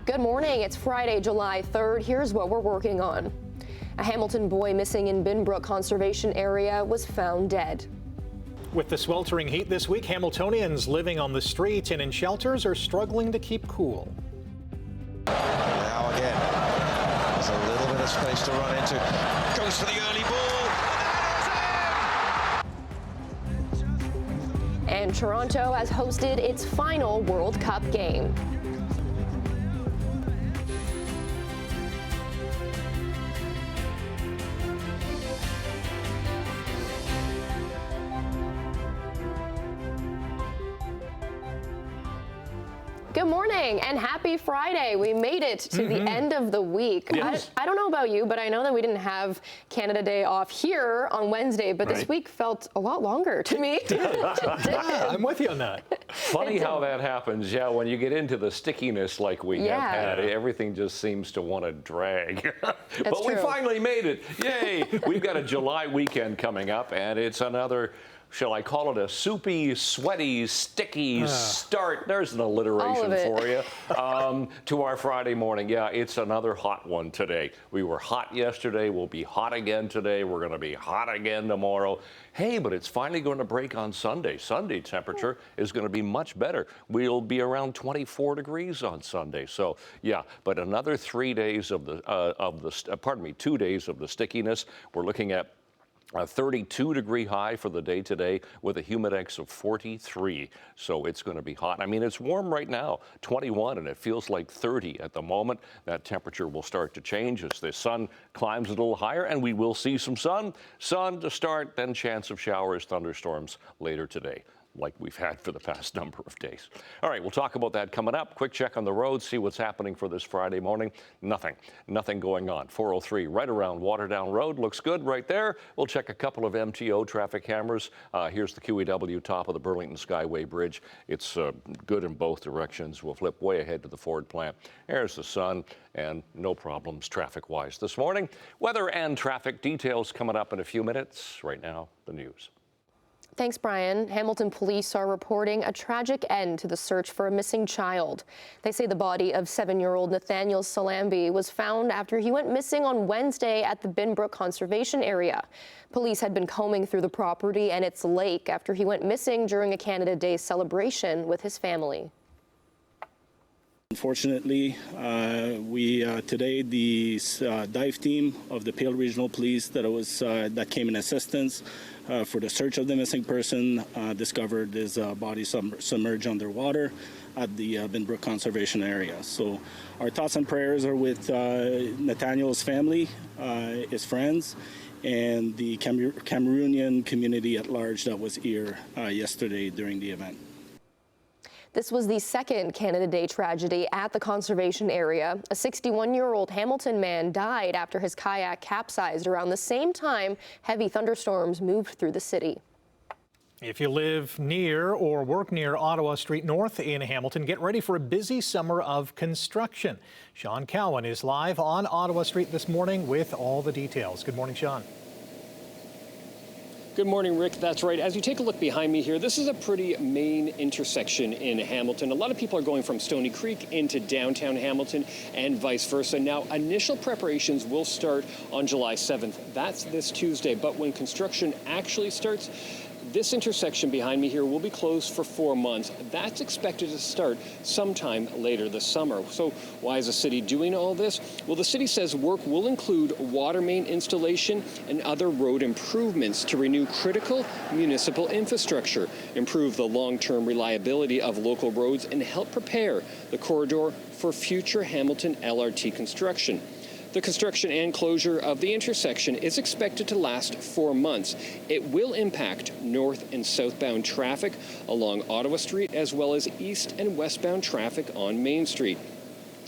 Good morning. It's Friday, July 3rd. Here's what we're working on. A Hamilton boy missing in Binbrook Conservation Area was found dead. With the sweltering heat this week, Hamiltonians living on the streets and in shelters are struggling to keep cool. Now again, there's a little bit of space to run into. Goes for the early ball. And Toronto has hosted its final World Cup game. Good morning and happy Friday. We made it to the end of the week. Yes. I don't know about you, but I know that we didn't have Canada Day off here on Wednesday, but this week felt a lot longer to me. Yeah, I'm with you on that. Funny how that happens. Yeah, when you get into the stickiness like we have had, everything just seems to want to drag. But we finally made it. Yay! We've got a July weekend coming up, and it's another, shall I call it a soupy, sweaty, sticky start? There's an alliteration for you. To our Friday morning. Yeah, it's another hot one today. We were hot yesterday. We'll be hot again today. We're going to be hot again tomorrow. Hey, but it's finally going to break on Sunday. Sunday temperature is going to be much better. We'll be around 24 degrees on Sunday. So, yeah, but another 3 days of the, 2 days of the stickiness. We're looking at a 32-degree high for the day today with a humidex of 43. So it's going to be hot. I mean, it's warm right now, 21, and it feels like 30 at the moment. That temperature will start to change as the sun climbs a little higher, and we will see some sun. Sun to start, then chance of showers, thunderstorms later today, like we've had for the past number of days. All right, we'll talk about that coming up. Quick check on the road, see what's happening for this Friday morning. Nothing going on. 403 right around Waterdown Road. Looks good right there. We'll check a couple of MTO traffic cameras. Here's the QEW top of the Burlington Skyway Bridge. It's good in both directions. We'll flip way ahead to the Ford plant. There's the sun and no problems traffic-wise this morning. Weather and traffic details coming up in a few minutes. Right now, the news. Thanks, Brian. Hamilton police are reporting a tragic end to the search for a missing child. They say the body of 7-year-old Nathaniel Salambi was found after he went missing on Wednesday at the Binbrook Conservation Area. Police had been combing through the property and its lake after he went missing during a Canada Day celebration with his family. Unfortunately, today the dive team of the Peel Regional Police that came in assistance for the search of the missing person discovered his body submerged underwater at the Binbrook Conservation Area. So our thoughts and prayers are with Nathaniel's family, his friends, and the Cameroonian community at large that was here yesterday during the event. This was the second Canada Day tragedy at the conservation area. A 61-year-old Hamilton man died after his kayak capsized around the same time heavy thunderstorms moved through the city. If you live near or work near Ottawa Street North in Hamilton, get ready for a busy summer of construction. Sean Cowan is live on Ottawa Street this morning with all the details. Good morning, Sean. Good morning, Rick. That's right. As you take a look behind me here, this is a pretty main intersection in Hamilton. A lot of people are going from Stony Creek into downtown Hamilton and vice versa. Now, initial preparations will start on July 7th. That's this Tuesday. But when construction actually starts, this intersection behind me here will be closed for 4 months. That's expected to start sometime later this summer. So why is the city doing all this? Well, the city says work will include water main installation and other road improvements to renew critical municipal infrastructure, improve the long-term reliability of local roads, and help prepare the corridor for future Hamilton LRT construction. The construction and closure of the intersection is expected to last 4 months. It will impact north and southbound traffic along Ottawa Street, as well as east and westbound traffic on Main Street.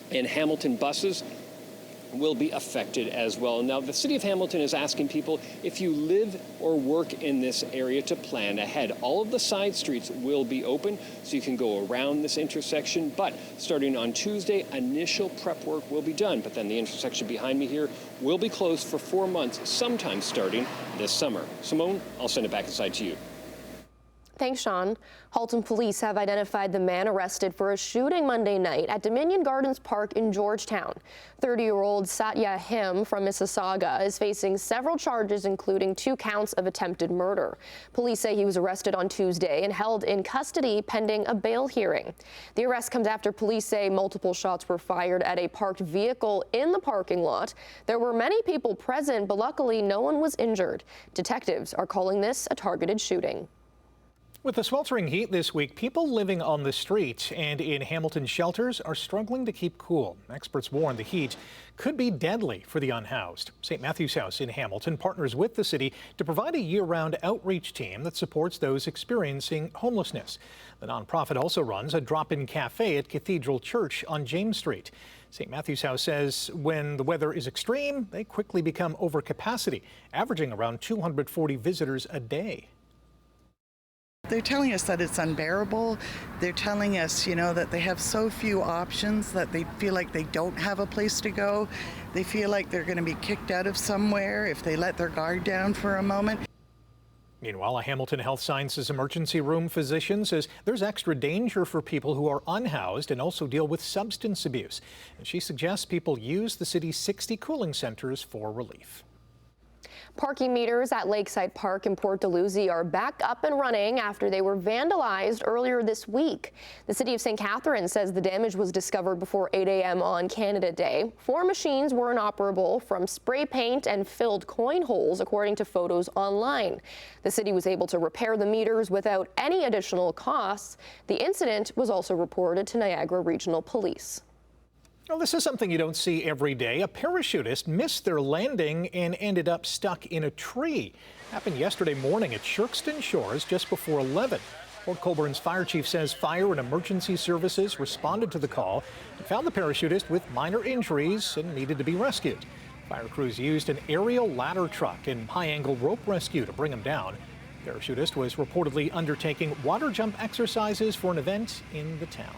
And Hamilton buses will be affected as well. Now, the City of Hamilton is asking people, if you live or work in this area, to plan ahead. All of the side streets will be open, so you can go around this intersection, but starting on Tuesday, initial prep work will be done, but then the intersection behind me here will be closed for 4 months, sometime starting this summer. Simone, I'll send it back inside to you. Thanks, Sean. Halton police have identified the man arrested for a shooting Monday night at Dominion Gardens Park in Georgetown. 30-year-old Satya Him from Mississauga is facing several charges, including 2 counts of attempted murder. Police say he was arrested on Tuesday and held in custody pending a bail hearing. The arrest comes after police say multiple shots were fired at a parked vehicle in the parking lot. There were many people present, but luckily no one was injured. Detectives are calling this a targeted shooting. With the sweltering heat this week, people living on the street and in Hamilton shelters are struggling to keep cool. Experts warn the heat could be deadly for the unhoused. St. Matthew's House in Hamilton partners with the city to provide a year-round outreach team that supports those experiencing homelessness. The nonprofit also runs a drop-in cafe at Cathedral Church on James Street. St. Matthew's House says when the weather is extreme, they quickly become over capacity, averaging around 240 visitors a day. They're telling us that it's unbearable. They're telling us, that they have so few options that they feel like they don't have a place to go. They feel like they're going to be kicked out of somewhere if they let their guard down for a moment. Meanwhile, a Hamilton Health Sciences emergency room physician says there's extra danger for people who are unhoused and also deal with substance abuse. And she suggests people use the city's 60 cooling centers for relief. Parking meters at Lakeside Park in Port Dalhousie are back up and running after they were vandalized earlier this week. The city of St. Catharines says the damage was discovered before 8 a.m. on Canada Day. 4 machines were inoperable from spray paint and filled coin holes, according to photos online. The city was able to repair the meters without any additional costs. The incident was also reported to Niagara Regional Police. Well, this is something you don't see every day. A parachutist missed their landing and ended up stuck in a tree. Happened yesterday morning at Shirkston Shores just before 11. Port Colborne's fire chief says fire and emergency services responded to the call and found the parachutist with minor injuries and needed to be rescued. Fire crews used an aerial ladder truck and high-angle rope rescue to bring him down. The parachutist was reportedly undertaking water jump exercises for an event in the town.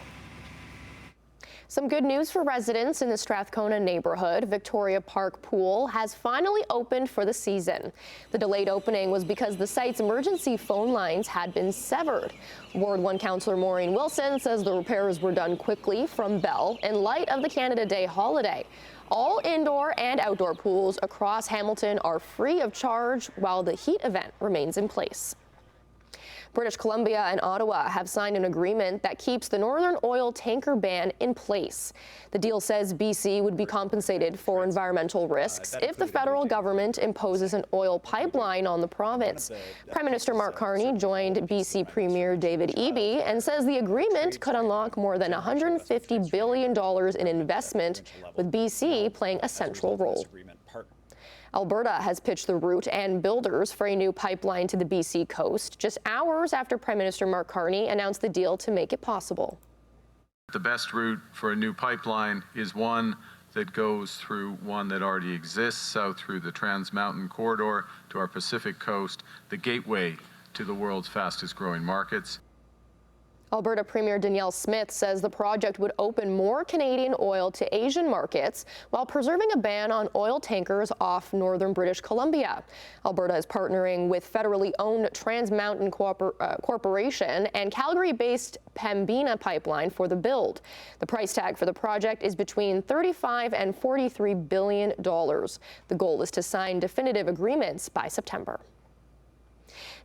Some good news for residents in the Strathcona neighborhood. Victoria Park Pool has finally opened for the season. The delayed opening was because the site's emergency phone lines had been severed. Ward 1 Councillor Maureen Wilson says the repairs were done quickly from Bell in light of the Canada Day holiday. All indoor and outdoor pools across Hamilton are free of charge while the heat event remains in place. British Columbia and Ottawa have signed an agreement that keeps the Northern oil tanker ban in place. The deal says BC would be compensated for environmental risks if the federal government imposes an oil pipeline on the province. Prime Minister Mark Carney joined BC Premier David Eby and says the agreement could unlock more than $150 billion in investment, with BC playing a central role. Alberta has pitched the route and builders for a new pipeline to the BC coast, just hours after Prime Minister Mark Carney announced the deal to make it possible. The best route for a new pipeline is one that goes through one that already exists, south through the Trans Mountain Corridor to our Pacific coast, the gateway to the world's fastest growing markets. Alberta Premier Danielle Smith says the project would open more Canadian oil to Asian markets while preserving a ban on oil tankers off northern British Columbia. Alberta is partnering with federally owned Trans Mountain Corporation and Calgary-based Pembina Pipeline for the build. The price tag for the project is between $35 and $43 billion. The goal is to sign definitive agreements by September.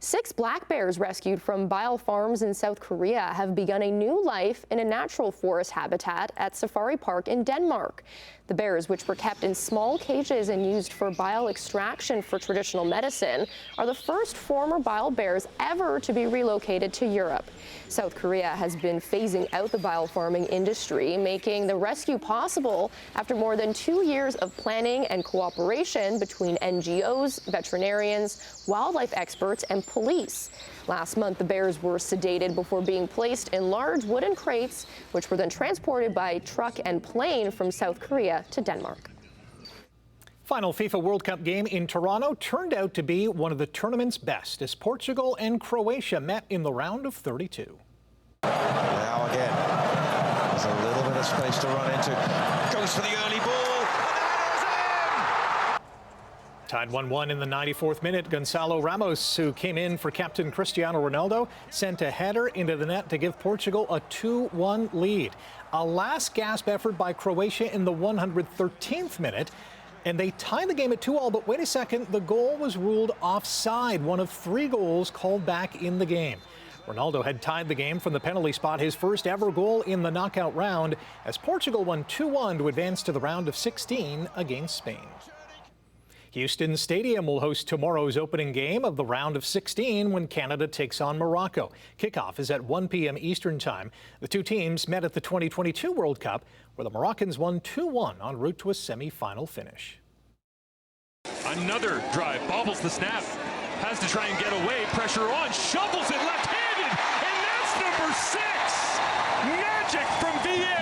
6 black bears rescued from Bile Farms in South Korea have begun a new life in a natural forest habitat at Safari Park in Denmark. The bears, which were kept in small cages and used for bile extraction for traditional medicine, are the first former bile bears ever to be relocated to Europe. South Korea has been phasing out the bile farming industry, making the rescue possible after more than 2 years of planning and cooperation between NGOs, veterinarians, wildlife experts, and police. Last month, the bears were sedated before being placed in large wooden crates, which were then transported by truck and plane from South Korea to Denmark. Final FIFA World Cup game in Toronto turned out to be one of the tournament's best as Portugal and Croatia met in the round of 32. Now again, there's a little bit of space to run into. Goes for the early ball. Tied 1-1 in the 94th minute. Gonçalo Ramos, who came in for captain Cristiano Ronaldo, sent a header into the net to give Portugal a 2-1 lead. A last-gasp effort by Croatia in the 113th minute, and they tied the game at 2-2, but wait a second, the goal was ruled offside, one of 3 goals called back in the game. Ronaldo had tied the game from the penalty spot, his first ever goal in the knockout round, as Portugal won 2-1 to advance to the round of 16 against Spain. Houston Stadium will host tomorrow's opening game of the round of 16 when Canada takes on Morocco. Kickoff is at 1 p.m. Eastern Time. The two teams met at the 2022 World Cup, where the Moroccans won 2-1 en route to a semi-final finish. Another drive, bobbles the snap, has to try and get away, pressure on, shovels it left-handed, and that's number 6! Magic from VA!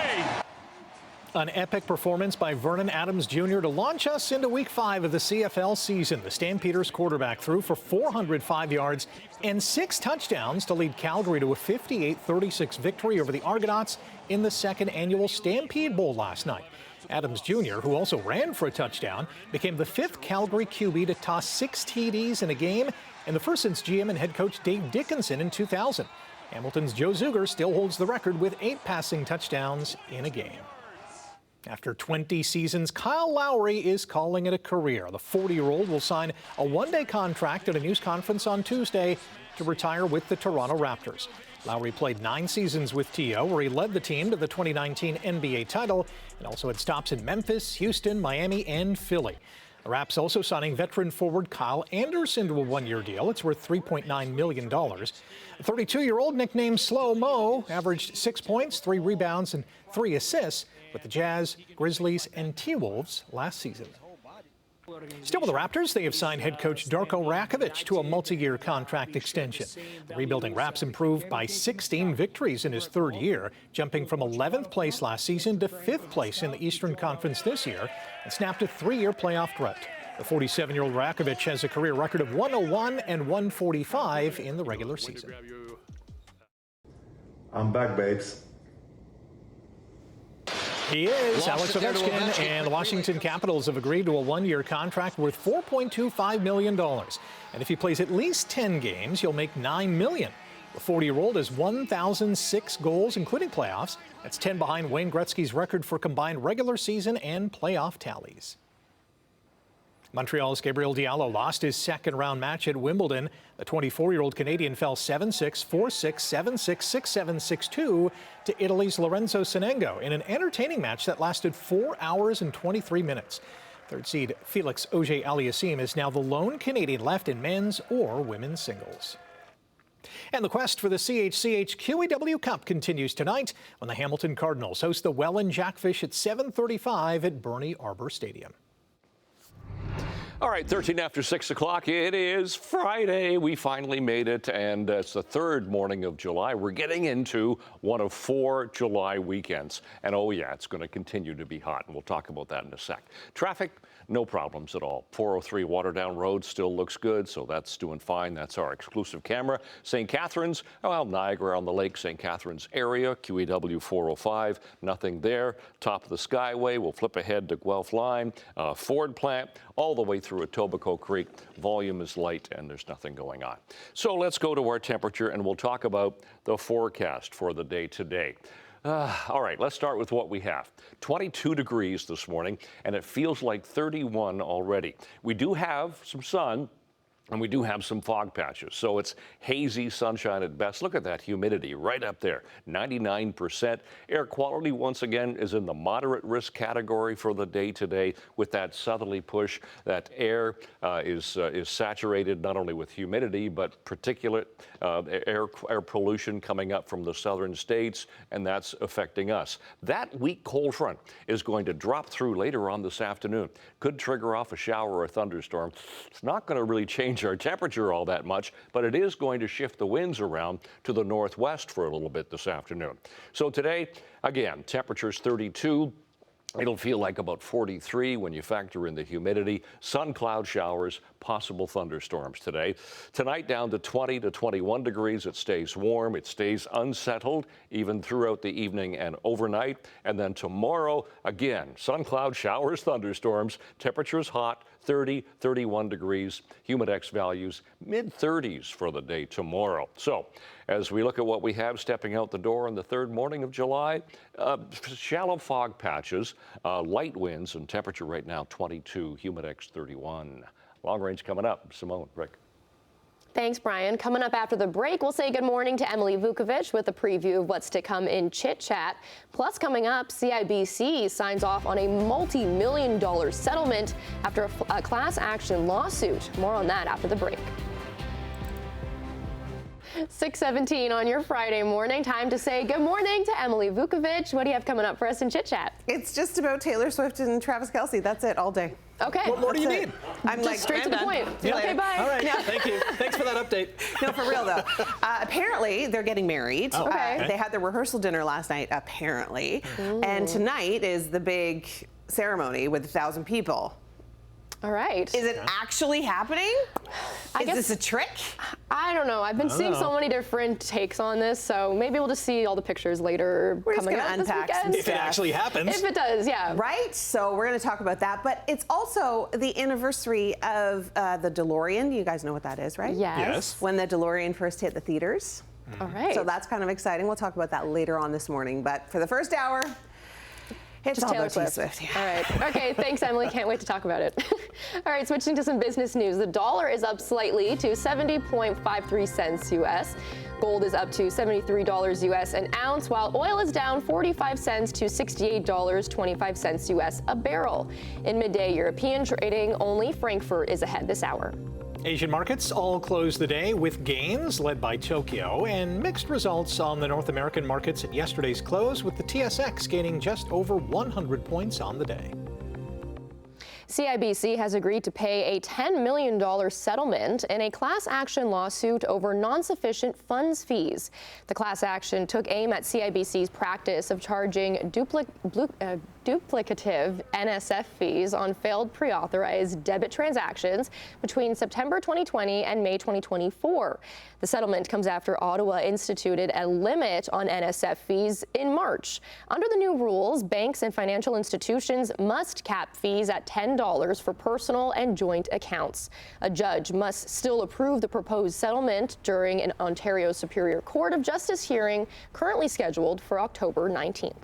An epic performance by Vernon Adams Jr. to launch us into Week 5 of the CFL season. The Stampeders quarterback threw for 405 yards and 6 touchdowns to lead Calgary to a 58-36 victory over the Argonauts in the second annual Stampede Bowl last night. Adams Jr., who also ran for a touchdown, became the 5th Calgary QB to toss 6 TDs in a game, and the first since GM and head coach Dave Dickenson in 2000. Hamilton's Joe Zuger still holds the record with 8 passing touchdowns in a game. After 20 seasons, Kyle Lowry is calling it a career. The 40-year-old will sign a one-day contract at a news conference on Tuesday to retire with the Toronto Raptors. Lowry played 9 seasons with TO, where he led the team to the 2019 NBA title and also had stops in Memphis, Houston, Miami, and Philly. The Raps also signing veteran forward Kyle Anderson to a 1-year deal. It's worth $3.9 million. The 32-year-old, nicknamed Slow Mo, averaged 6 points, 3 rebounds, and 3 assists with the Jazz, Grizzlies, and T-Wolves last season. Still with the Raptors, they have signed head coach Darko Rakovic to a multi-year contract extension. The rebuilding Raps improved by 16 victories in his 3rd year, jumping from 11th place last season to 5th place in the Eastern Conference this year, and snapped a 3-year playoff drought. The 47-year-old Rakovic has a career record of 101 and 145 in the regular season. I'm back, babes. He is. Alex Ovechkin and the Washington Capitals have agreed to a 1-year contract worth $4.25 million. And if he plays at least 10 games, he'll make $9 million. The 40-year-old has 1,006 goals, including playoffs. That's 10 behind Wayne Gretzky's record for combined regular season and playoff tallies. Montreal's Gabriel Diallo lost his second-round match at Wimbledon. The 24-year-old Canadian fell 7-6, 4-6, 7-6, 6-7, 6-2 to Italy's Lorenzo Sonengo in an entertaining match that lasted 4 hours and 23 minutes. Third seed Felix Auger-Aliassime is now the lone Canadian left in men's or women's singles. And the quest for the CHCH QEW Cup continues tonight when the Hamilton Cardinals host the Welland Jackfish at 7:35 at Bernie Arbor Stadium. All right, 13 after 6 o'clock. It is Friday. We finally made it, and it's the 3rd morning of July. We're getting into one of 4 July weekends. And oh yeah, it's going to continue to be hot, and we'll talk about that in a sec. Traffic, no problems at all. 403 Waterdown Road still looks good, so that's doing fine. That's our exclusive camera. St. Catharines, well, Niagara on the Lake, St. Catharines area, QEW 405, nothing there. Top of the Skyway, we'll flip ahead to Guelph Line, Ford Plant, all the way through Etobicoke Creek. Volume is light and there's nothing going on. So let's go to our temperature and we'll talk about the forecast for the day today. All right, let's start with what we have. 22 degrees this morning, and it feels like 31 already. We do have some sun, and we do have some fog patches, so it's hazy sunshine at best. Look at that humidity right up there, 99%. Air quality, once again, is in the moderate risk category for the day today with that southerly push. That air is saturated not only with humidity, but particulate air pollution coming up from the southern states, and that's affecting us. That weak cold front is going to drop through later on this afternoon. Could trigger off a shower or a thunderstorm. It's not going to really change our temperature all that much, but it is going to shift the winds around to the northwest for a little bit this afternoon. So today, again, temperatures 32. It'll feel like about 43 when you factor in the humidity, sun, cloud showers, possible thunderstorms today. Tonight down to 20 to 21 degrees. It stays warm. It stays unsettled even throughout the evening and overnight. And then tomorrow, again, sun, cloud showers, thunderstorms. Temperatures hot, 30, 31 degrees, humidex values, mid-30s for the day tomorrow. So as we look at what we have stepping out the door on the third morning of July, shallow fog patches, light winds, and temperature right now 22, humidex 31. Long range coming up. Simone, Rick. Thanks, Brian. Coming up after the break, we'll say good morning to Emily Vukovic with a preview of what's to come in Chit Chat. Plus, coming up, CIBC signs off on a multi-million-dollar settlement after a class action lawsuit. More on that after the break. 6:17 on your Friday morning. Time to say good morning to Emily Vukovic. What do you have coming up for us in Chit Chat? It's just about Taylor Swift and Travis Kelce. That's it all day. Okay. What more do you need? I'm Just like straight to the point. Yeah. Okay, bye. All right. Thank you. Thanks for that update. No, for real though. Apparently, they're getting married. Oh, okay. They had their rehearsal dinner last night, apparently. And tonight is the big ceremony with 1,000 people. All right. Is it actually happening? Is this a trick? I don't know. I've been seeing so many different takes on this, so maybe we'll just see all the pictures later. We're just coming going to up unpack this some weekend. stuff. If it actually happens. If it does, yeah. Right? So we're going to talk about that. But it's also the anniversary of the DeLorean. You guys know what that is, right? Yes. When the DeLorean first hit the theaters. All right. So that's kind of exciting. We'll talk about that later on this morning. But for the first hour, it's Just all Taylor about Swift. Swift. All right. Okay, thanks, Emily. Can't wait to talk about it. All right, switching to some business news. The dollar is up slightly to 70.53 cents U.S. Gold is up to $73 U.S. an ounce, while oil is down 45 cents to $68.25 U.S. a barrel. In midday European trading, only Frankfurt is ahead this hour. Asian markets all closed the day with gains led by Tokyo and mixed results on the North American markets at yesterday's close, with the TSX gaining just over 100 points on the day. CIBC has agreed to pay a $10 million settlement in a class action lawsuit over non-sufficient funds fees. The class action took aim at CIBC's practice of charging duplicative NSF fees on failed pre-authorized debit transactions between September 2020 and May 2024. The settlement comes after Ottawa instituted a limit on NSF fees in March. Under the new rules, banks and financial institutions must cap fees at $10 for personal and joint accounts. A judge must still approve the proposed settlement during an Ontario Superior Court of Justice hearing currently scheduled for October 19th.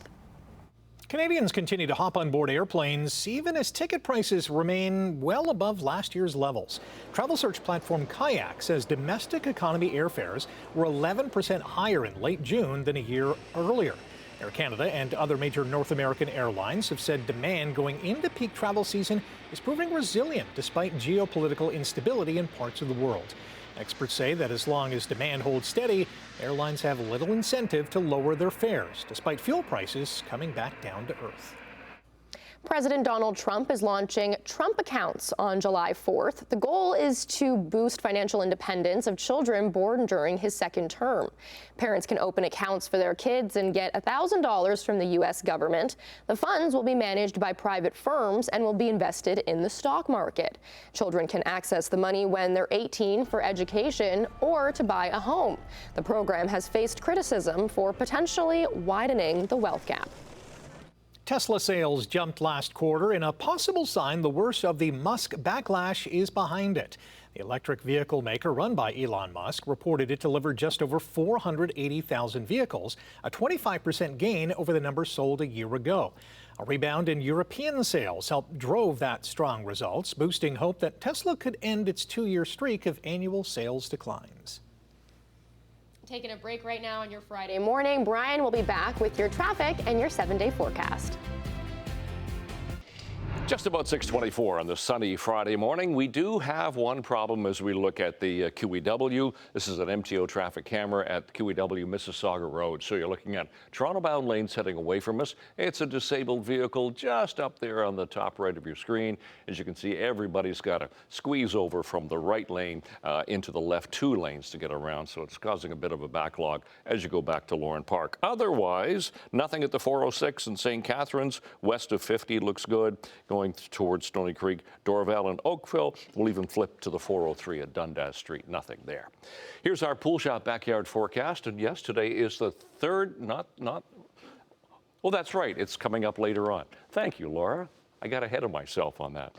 Canadians continue to hop on board airplanes even as ticket prices remain well above last year's levels. Travel search platform Kayak says domestic economy airfares were 11% higher in late June than a year earlier. Air Canada and other major North American airlines have said demand going into peak travel season is proving resilient despite geopolitical instability in parts of the world. Experts say that as long as demand holds steady, airlines have little incentive to lower their fares, despite fuel prices coming back down to earth. President Donald Trump is launching Trump accounts on July 4th. The goal is to boost financial independence of children born during his second term. Parents can open accounts for their kids and get $1,000 from the U.S. government. The funds will be managed by private firms and will be invested in the stock market. Children can access the money when they're 18 for education or to buy a home. The program has faced criticism for potentially widening the wealth gap. Tesla sales jumped last quarter in a possible sign the worst of the Musk backlash is behind it. The electric vehicle maker run by Elon Musk reported it delivered just over 480,000 vehicles, a 25% gain over the number sold a year ago. A rebound in European sales helped drove that strong results, boosting hope that Tesla could end its two-year streak of annual sales declines. Taking a break right now on your Friday morning. Brian will be back with your traffic and your 7-day forecast. Just about 6:24 on the sunny Friday morning. We do have one problem as we look at the QEW. This is an MTO traffic camera at QEW Mississauga Road. So you're looking at Toronto-bound lanes heading away from us. It's a disabled vehicle just up there on the top right of your screen. As you can see, everybody's got to squeeze over from the right lane into the left two lanes to get around. So it's causing a bit of a backlog as you go back to Lauren Park. Otherwise, nothing at the 406 in St. Catharines. West of 50 looks good. Going towards Stony Creek, Dorval, and Oakville. We'll even flip to the 403 at Dundas Street. Nothing there. Here's our pool shop backyard forecast. And yes, today is the third, oh, that's right. It's coming up later on. Thank you, Laura. I got ahead of myself on that.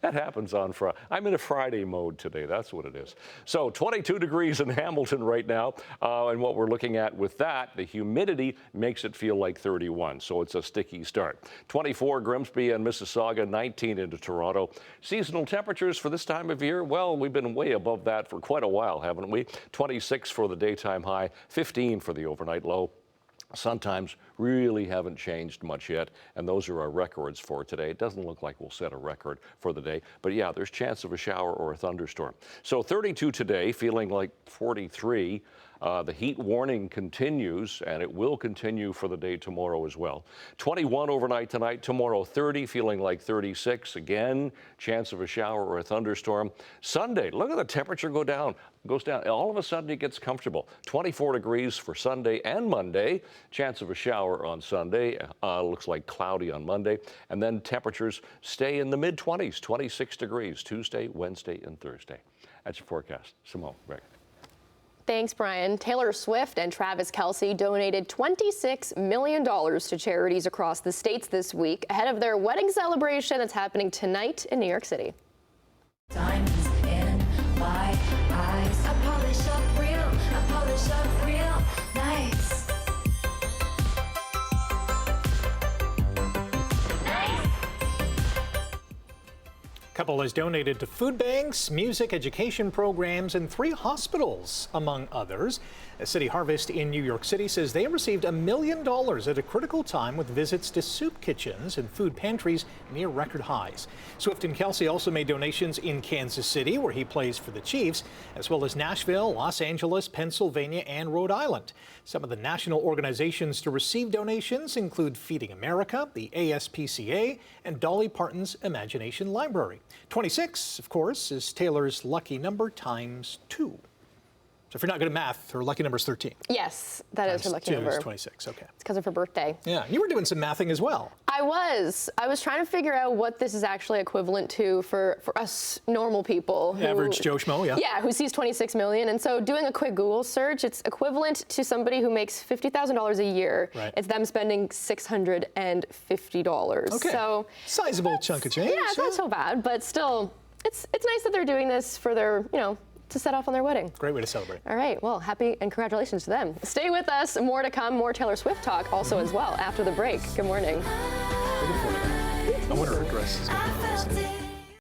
That happens on Friday. I'm in a Friday mode today. That's what it is. So 22 degrees in Hamilton right now. And what we're looking at with that, the humidity makes it feel like 31. So it's a sticky start. 24 Grimsby and Mississauga, 19 into Toronto. Seasonal temperatures for this time of year, well, we've been way above that for quite a while, haven't we? 26 for the daytime high, 15 for the overnight low. Sun times really haven't changed much yet, and those are our records for today. It doesn't look like we'll set a record for the day, but yeah, there's chance of a shower or a thunderstorm. So 32 today, feeling like 43. The heat warning continues, and it will continue for the day tomorrow as well. 21 overnight tonight, tomorrow 30, feeling like 36. Again, chance of a shower or a thunderstorm. Sunday, look at the temperature goes down. All of a sudden it gets comfortable. 24 degrees for Sunday and Monday. Chance of a shower on Sunday. Looks like cloudy on Monday. And then temperatures stay in the mid-20s, 26 degrees Tuesday, Wednesday, and Thursday. That's your forecast. Simone, Rick. Thanks, Brian. Taylor Swift and Travis Kelce donated $26 million to charities across the states this week ahead of their wedding celebration that's happening tonight in New York City. Diamonds in my eyes. I polish up real nice. Couple has donated to food banks, music education programs, and 3 hospitals, among others. City Harvest in New York City says they received $1 million at a critical time with visits to soup kitchens and food pantries near record highs. Swift and Kelce also made donations in Kansas City, where he plays for the Chiefs, as well as Nashville, Los Angeles, Pennsylvania, and Rhode Island. Some of the national organizations to receive donations include Feeding America, the ASPCA, and Dolly Parton's Imagination Library. 26, of course, is Taylor's lucky number times 2. So if you're not good at math, her lucky number is 13. Yes, that is her lucky number. Is 26, okay. It's because of her birthday. Yeah, you were doing some mathing as well. I was trying to figure out what this is actually equivalent to for us normal people. Average Joe Schmo, yeah. Yeah, who sees 26 million. And so doing a quick Google search, it's equivalent to somebody who makes $50,000 a year. Right. It's them spending $650. Okay, so sizable chunk of change. Yeah, it's not so bad, but still, it's nice that they're doing this for their, to set off on their wedding. Great way to celebrate. All right, well, happy and congratulations to them. Stay with us, more to come, more Taylor Swift talk also as well after the break. Good morning. I wonder her dress is going to be